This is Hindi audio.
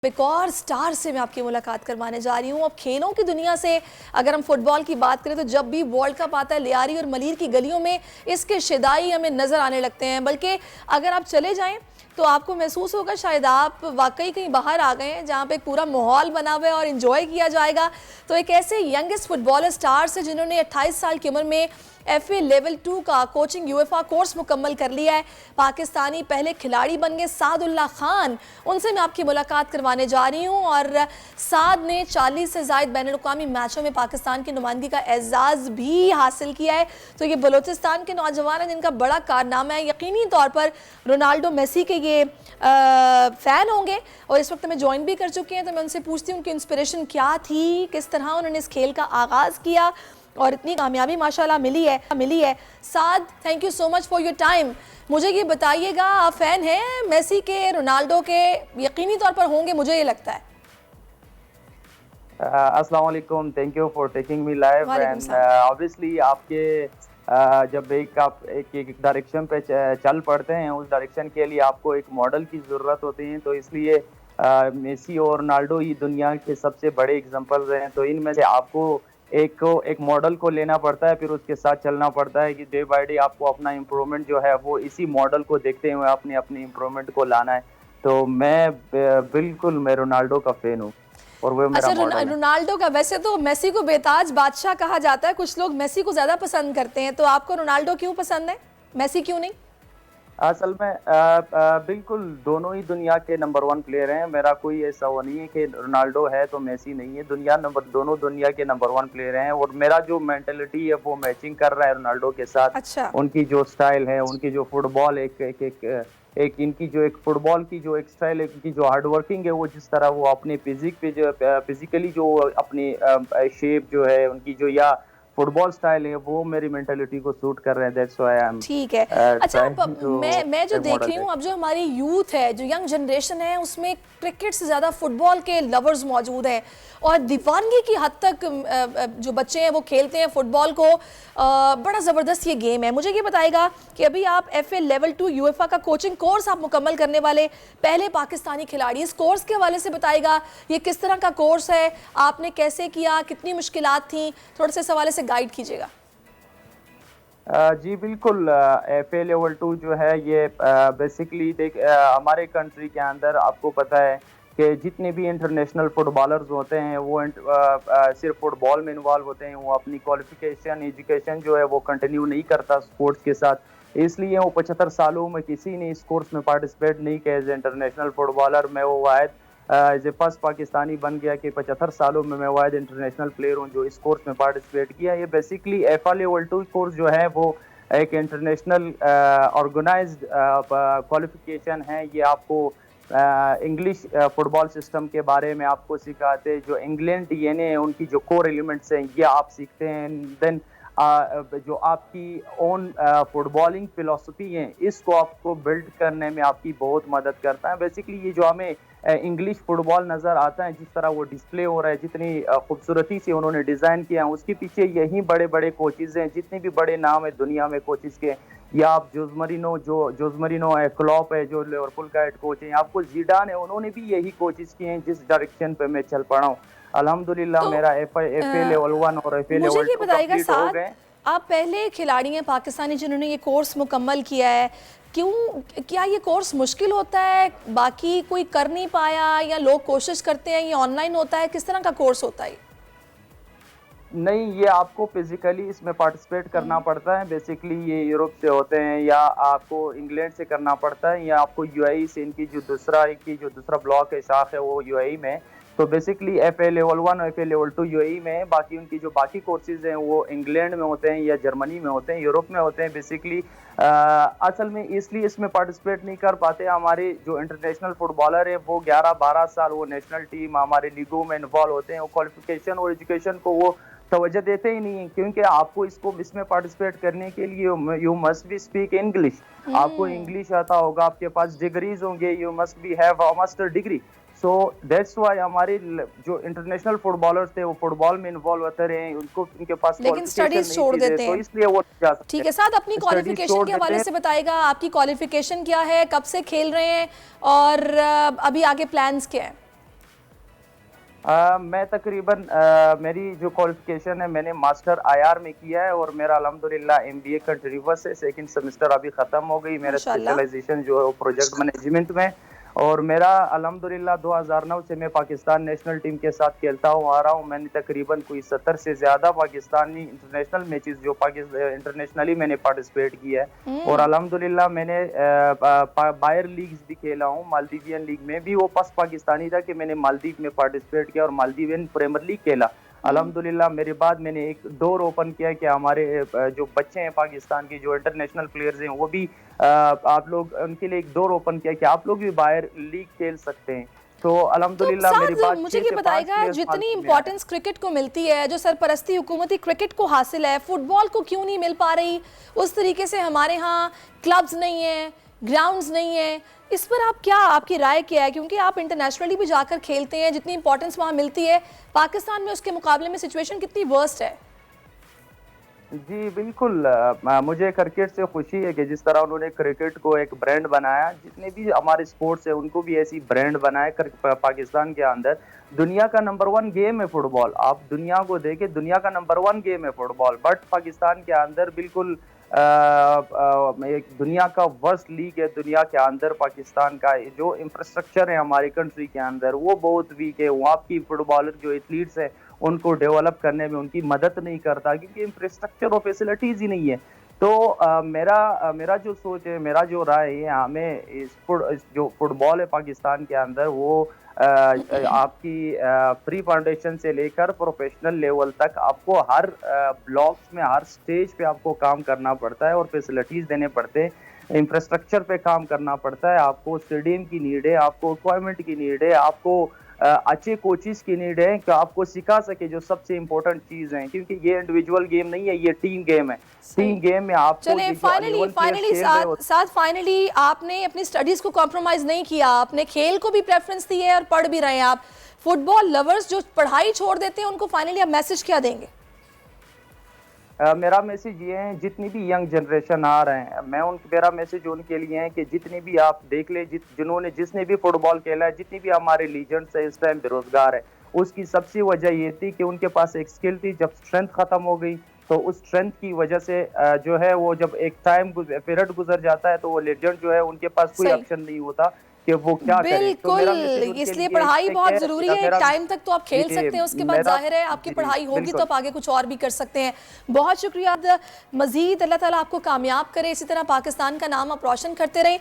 एक और स्टार से मैं आपकी मुलाकात करवाने जा रही हूँ। अब खेलों की दुनिया से अगर हम फुटबॉल की बात करें तो जब भी वर्ल्ड कप आता है लियारी और मलीर की गलियों में इसके शिदाई हमें नज़र आने लगते हैं। बल्कि अगर आप चले जाएं तो आपको महसूस होगा शायद आप वाकई कहीं बाहर आ गए हैं जहाँ पे एक पूरा माहौल बना हुआ है और इन्जॉय किया जाएगा। तो एक ऐसे यंगेस्ट फुटबॉलर स्टार से जिन्होंने 28 साल की उम्र में FA लेवल 2 का कोचिंग UEFA कोर्स मुकम्मल कर लिया है, पाकिस्तानी पहले खिलाड़ी बन गए सादुल्ला खान, उनसे मैं आपकी मुलाकात करवाने जा रही हूँ। और साद ने 40 से ज़ायद बैनुल-अक़वामी मैचों में पाकिस्तान की नुमाइंदगी का एजाज़ भी हासिल किया है। तो ये बलूचिस्तान के नौजवान हैं जिनका बड़ा कारनामा है। यकीनी तौर पर रोनाल्डो मेसी के ये फ़ैन होंगे और इस वक्त में ज्वाइन भी कर चुके हैं। तो मैं उनसे पूछती हूँ उनकी इंस्पिरेशन क्या थी, किस तरह उन्होंने इस खेल का आगाज़ किया और इतनी कामयाबी माशाल्लाह मिली है। Saad, thank you so much for your time. मुझे ये बताइएगा, आप फ़ैन हैं मेसी के, रोनाल्डो के? यकीनी तौर पर होंगे, मुझे ये लगता है। अस्सलाम वालेकुम, thank you for taking me live and obviously आपके जब आप एक डायरेक्शन पे चल पड़ते हैं, उस डायरेक्शन के लिए आपको एक मॉडल की ज़रूरत होती है। तो इसलिए मेसी और रोनाल्डो ही दुनिया के सबसे बड़े एग्जांपल्स हैं। तो इनमें से आपको एक मॉडल को लेना पड़ता है, फिर उसके साथ चलना पड़ता है कि डे बाय डे आपको अपना इम्प्रूवमेंट जो है वो इसी मॉडल को देखते हुए अपनी इम्प्रूवमेंट को लाना है। तो मैं रोनाल्डो का फ़ैन हूँ और वो मेरा मॉडल है। रोनाल्डो का, वैसे तो मेसी को बेताज बादशाह कहा जाता है, कुछ लोग मेसी को ज़्यादा पसंद करते हैं, तो आपको रोनाल्डो क्यों पसंद है, मेसी क्यों नहीं? असल में बिल्कुल दोनों ही दुनिया के नंबर 1 प्लेयर हैं। मेरा कोई ऐसा वो नहीं है कि रोनाल्डो है तो मेसी नहीं है। दोनों दुनिया के नंबर 1 प्लेयर हैं और मेरा जो मेंटेलिटी है वो मैचिंग कर रहा है रोनाल्डो के साथ। अच्छा। उनकी जो स्टाइल है, उनकी जो फुटबॉल इनकी जो एक फुटबॉल की जो एक स्टाइल है, इनकी जो हार्ड वर्किंग है, वो जिस तरह वो अपने फिजिकली जो अपनी शेप जो है उनकी जो या फुटबॉल स्टाइल है वो मेरी मेंटालिटी को सूट कर रहे हैं। दैट्स व्हाई आई एम ठीक है। अच्छा, मैं जो देख रही हूँ अब जो हमारी यूथ है, जो यंग जनरेशन है, उसमें क्रिकेट से ज़्यादा फुटबॉल के लवर्स मौजूद हैं और दीवानगी की हद तक जो बच्चे हैं वो खेलते हैं फुटबॉल को। बड़ा ज़बरदस्त ये गेम है। मुझे ये बताएगा कि अभी आप FA लेवल 2 UEFA का कोचिंग कोर्स आप मुकम्मल करने वाले पहले पाकिस्तानी खिलाड़ी, इस कोर्स के हवाले से बताएगा ये किस तरह का कोर्स है, आपने कैसे किया, कितनी मुश्किलात थी, थोड़े से हवाले से गाइड कीजिएगा। जी बिल्कुल। FA लेवल 2 जो है ये बेसिकली हमारे कंट्री के अंदर आपको पता है कि जितने भी इंटरनेशनल फुटबॉलर्स होते हैं वो सिर्फ फुटबॉल में इन्वॉल्व होते हैं। वो अपनी क्वालिफिकेशन एजुकेशन जो है वो कंटिन्यू नहीं करता स्पोर्ट्स के साथ। इसलिए वो 75 सालों में किसी ने इस कोर्स में पार्टिसिपेट नहीं किया एज इंटरनेशनल फुटबॉलर। मैं वो वाहिद एज ए फर्स्ट पाकिस्तानी बन गया कि 75 सालों में मैं वाहिद इंटरनेशनल प्लेयर हूँ जो इस कोर्स में पार्टिसिपेट किया। ये बेसिकली FA लेवल 2 कोर्स जो है वो एक इंटरनेशनल ऑर्गेनाइज्ड क्वालिफिकेशन है। ये आपको इंग्लिश फुटबॉल सिस्टम के बारे में आपको सिखाते हैं, जो इंग्लैंड DNA है उनकी जो कोर एलिमेंट्स हैं ये आप सीखते हैं। देन जो आपकी ओन फुटबॉलिंग फिलॉसफी है इसको आपको बिल्ड करने में आपकी बहुत मदद करता है। बेसिकली ये जो हमें इंग्लिश फुटबॉल नज़र आता है, जिस तरह वो डिस्प्ले हो रहा है, जितनी खूबसूरती से उन्होंने डिज़ाइन किया है, उसके पीछे यही बड़े बड़े कोचेज़ हैं। जितने भी बड़े नाम है दुनिया में कोचेज़ के, या आप जोज़ मरीनो है, क्लॉप है जो लिवरपूल का हेड कोच है, आपको ज़िडान है, उन्होंने भी यही कोचेज़ किए हैं जिस डायरेक्शन पे मैं चल पड़ा हूँ। अल्हम्दुलिल्लाह मेरा FA लेवल 1 और FA लेवल 2 कंप्लीट हो गए। आप पहले खिलाड़ी हैं पाकिस्तानी जिन्होंने ये कोर्स मुकम्मल किया है, क्या ये कोर्स मुश्किल होता है, बाकी कोई कर नहीं पाया या लोग कोशिश करते हैं, ये ऑनलाइन होता है, किस तरह का कोर्स होता है? नहीं, ये आपको फिजिकली इसमें पार्टिसिपेट करना पड़ता है। बेसिकली ये यूरोप से होते हैं या आपको इंग्लैंड से करना पड़ता है या आपको UAE से, इनकी जो दूसरा ब्लॉक है, शाख है, वो UAE में। तो बेसिकली FA लेवल 1 और FA लेवल 2 UAE में है। बाकी उनकी जो बाकी कोर्सेज हैं वो इंग्लैंड में होते हैं या जर्मनी में होते हैं, यूरोप में होते हैं। बेसिकली असल में इसलिए इसमें पार्टिसिपेट नहीं कर पाते। हमारे जो इंटरनेशनल फुटबॉलर है वो 11-12 साल वो नेशनल टीम हमारे लीगों में इन्वॉल्व होते हैं। वो क्वालिफिकेशन और एजुकेशन को वो तवज्जो देते ही नहीं है, क्योंकि आपको इसमें पार्टिसिपेट करने के लिए you must be speak English. आपको इंग्लिश आता होगा, आपके पास डिग्रीज होंगे, you must be have a master degree. So that's why हमारे जो इंटरनेशनल फुटबॉलर्स थे वो फुटबॉल में इन्वॉल्व होते रहे, उनको उनके पास लेकिन स्टडीज छोड़ देते हैं, तो इसलिए वो जा सकते। ठीक है। साथ अपनी क्वालिफिकेशन के हवाले से बताएगा, आपकी क्वालिफिकेशन क्या है, कब से खेल रहे हैं और अभी आगे प्लान्स क्या है? मैं तकरीबन मेरी जो क्वालिफिकेशन है मैंने मास्टर आईआर में किया है और मेरा अल्हम्दुलिल्लाह एमबीए कंटिन्यूअस है। सेकंड सेमेस्टर अभी ख़त्म हो गई। मेरा माशाल्लाह। स्पेशलाइजेशन जो है प्रोजेक्ट मैनेजमेंट में। और मेरा अल्हम्दुलिल्लाह 2009 से मैं पाकिस्तान नेशनल टीम के साथ खेलता हूँ आ रहा हूँ। मैंने तकरीबन कोई 70 से ज़्यादा पाकिस्तानी इंटरनेशनल मैचेस जो इंटरनेशनली मैंने पार्टिसिपेट किया है। और अल्हम्दुलिल्लाह मैंने बायर लीग्स भी खेला हूँ। मालदीवियन लीग में भी वो फर्स्ट पाकिस्तानी था कि मैंने मालदीव में पार्टिसिपेट किया और मालदीवियन प्रीमियर लीग खेला। अल्हम्दुलिल्लाह मेरे बाद मैंने एक डोर ओपन किया कि हमारे जो बच्चे हैं पाकिस्तान के जो इंटरनेशनल प्लेयर्स हैं वो भी आप लोग उनके लिए एक डोर ओपन किया कि आप लोग भी बाहर लीग खेल सकते हैं। तो तो अल्हम्दुलिल्लाह मेरी साद बात मुझे 6 ये से 5 बताएगा, प्लेयर्स जितनी मालदीव में आए। इंपॉर्टेंस क्रिकेट को मिलती है, जो सरपरस्ती हुकूमती क्रिकेट को हासिल है, फुटबॉल को क्यों नहीं मिल पा रही उस तरीके से? हमारे यहाँ क्लब्स नहीं है, ग्राउंड्स नहीं है, इस पर आप क्या, आपकी राय क्या है? क्योंकि आप इंटरनेशनली भी जाकर खेलते हैं, जितनी इंपॉर्टेंस वहाँ मिलती है पाकिस्तान में, उसके मुकाबले में सिचुएशन कितनी वर्स्ट है? जी बिल्कुल। मुझे क्रिकेट से खुशी है कि जिस तरह उन्होंने क्रिकेट को एक ब्रांड बनाया, जितने भी हमारे स्पोर्ट्स है उनको भी ऐसी ब्रांड बनाए पाकिस्तान के अंदर। दुनिया का नंबर 1 गेम है फुटबॉल। आप दुनिया को देखें, दुनिया का नंबर 1 गेम है फुटबॉल। बट पाकिस्तान के अंदर बिल्कुल एक दुनिया का वर्स्ट लीग है दुनिया के अंदर। पाकिस्तान का जो इंफ्रास्ट्रक्चर है हमारी कंट्री के अंदर वो बहुत वीक है। वहाँ की फुटबॉलर जो एथलीट्स है उनको डेवलप करने में उनकी मदद नहीं करता क्योंकि इंफ्रास्ट्रक्चर और फैसिलिटीज ही नहीं है। तो मेरा जो सोच है, मेरा जो राय है, हमें इस जो फुटबॉल है पाकिस्तान के अंदर वो आपकी प्री फाउंडेशन से लेकर प्रोफेशनल लेवल तक आपको हर ब्लॉक्स में, हर स्टेज पे आपको काम करना पड़ता है और फैसिलिटीज देने पड़ते हैं। इंफ्रास्ट्रक्चर पे काम करना पड़ता है। आपको स्टेडियम की नीड है, आपको इक्विपमेंट की नीड है, आपको अच्छे कोचिज की नीड है कि आपको सिखा सके जो सबसे इम्पोर्टेंट चीज है। क्योंकि ये इंडिविजुअल गेम नहीं है, ये टीम गेम है। टीम गेम में आपको चले फाइनली आपने अपनी स्टडीज को कॉम्प्रोमाइज नहीं किया, आपने खेल को भी प्रेफरेंस दी है और पढ़ भी रहे हैं आप। फुटबॉल लवर्स जो पढ़ाई छोड़ देते हैं उनको फाइनली आप मैसेज क्या देंगे? मेरा मैसेज ये है, जितनी भी यंग जनरेशन आ रहे हैं, मेरा मैसेज उनके लिए है कि जितनी भी आप देख ले, जिसने भी फुटबॉल खेला है, जितनी भी हमारे लीजेंड्स है इस टाइम बेरोजगार है, उसकी सबसे वजह ये थी कि उनके पास एक स्किल थी। जब स्ट्रेंथ खत्म हो गई तो उस स्ट्रेंथ की वजह से जो है वो जब एक पीरियड गुजर जाता है तो वो लेजेंड जो है उनके पास कोई ऑप्शन नहीं होता कि वो क्या करे। बिल्कुल, इसलिए पढ़ाई बहुत जरूरी है। एक टाइम तक तो आप खेल सकते हैं, उसके बाद जाहिर है आपकी पढ़ाई होगी तो आप आगे कुछ और भी कर सकते हैं। बहुत शुक्रिया। मजीद अल्लाह ताला आपको कामयाब करे, इसी तरह पाकिस्तान का नाम आप रोशन करते रहें।